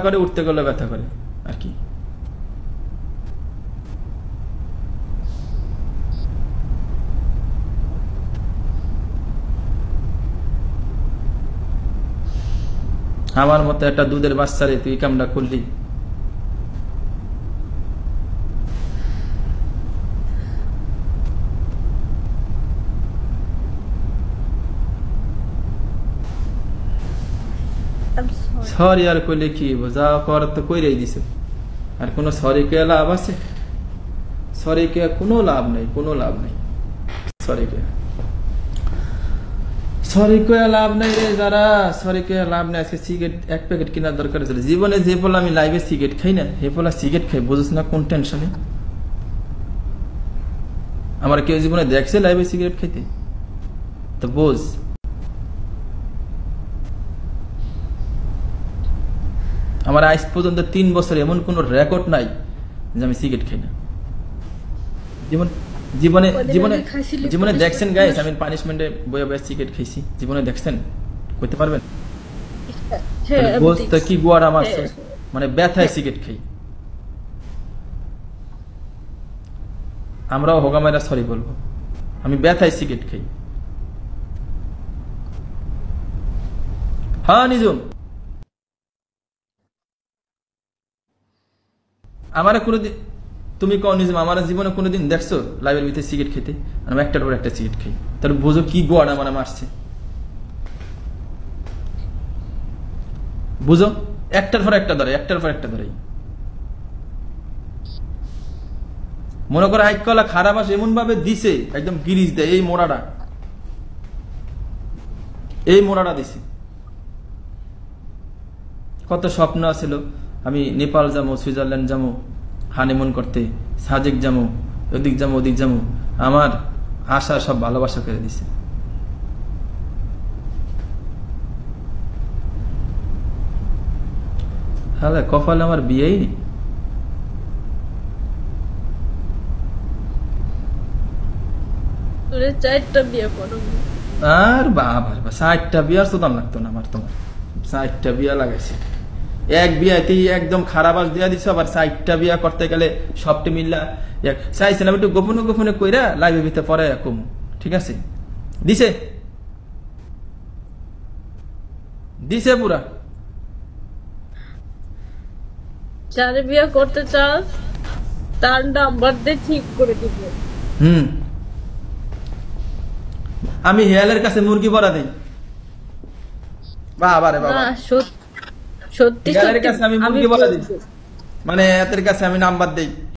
করে, উঠতে গেলে ব্যথা করে আর কি। আমার মতো একটা দুধের বাচ্চারে তুই কামটা করলি। সরি আর কইলে কি যা কর তো কইরাই দিছে, আর কোনো সরি কে লাভ আছে? সরি কে কোনো লাভ নাই, কোনো লাভ নাই। সরি কে লাভ নাই রে যারা, সরি কে লাভ নাই। আজকে সিগারেট এক প্যাকেট কেনার দরকার ছিল। জীবনে যে বলে আমি লাইভে সিগারেট খাই না, হে বলা সিগারেট খাই, বুঝছ না কোন টেনশনে? আমার কেউ জীবনে দেখছে লাইভে সিগারেট খাইতে? তো বোঝ। আমার আজ পর্যন্ত 3 বছর এমন কোন রেকর্ড নাই যে আমি সিগারেট খাই না। জীবনে জীবনে জীবনে দেখছেন গাইস আমি পানিশমেন্টে বয়ে বয়ে সিগারেট খাইছি? জীবনে দেখছেন? কইতে পারবেন? বলতে কি গোয়ার আমার মানে ব্যথায় সিগারেট খাই। আমরাও হোগামাইরা সরি বলবো, আমি ব্যথায় সিগারেট খাই। হ্যাঁ নিজম, আমার কোনোদিন তুমি কও নিজম আমার জীবনে কোনোদিন দেখছো লাইভের ভিতরে সিগারেট খেতে? আমি একটার পর একটা সিগারেট খাই। তাহলে বুঝো কি গোয়ার আমার মারছে। বুঝো, একটার পর একটা ধরে, একটার পর একটা ধরে। মনে করো হাইকলা খারাপ আসে এমন ভাবে দিছে, একদম গিরিজ দেয়। এই মোড়াটা দিছে। কত স্বপ্ন আছিল আমি নেপাল যাবো, সুইজারল্যান্ড যাবো হানিমুন করতে, সাজেক যাবো, ওদিক যাবো ওদিক যাবো। আমার আশা সব ভালোবাসা করে দিছে। হ্যাঁ কপালে আমার বিয়েই নেই। আর বাবা 60টা বিয়ার সুদাম লাগতো না আমার। তোমার 60টা বিয়া লাগাইছে, এক বিয়াতেই একদম খারাপ আস দিয়া দিছো। আবার 60টা বিয়া করতে গেলে সবটি মিল্লা চাইছিলাম একটু গোপনে গোপনে কইরা লাইভের ভিতরে পরে কম। ঠিক আছে, দিছে দিছে পুরা। যারে বিয়ে করতে চাস তার নাম্বার দিয়ে ঠিক করে দিব। আমি হেয়ালের কাছে মুরগি বড়া দেই। বাবা রে বাবা, সত্যি হেয়ালের কাছে আমি মুরগি বড়া দিই, মানে এতের কাছে আমি নাম্বার দেই।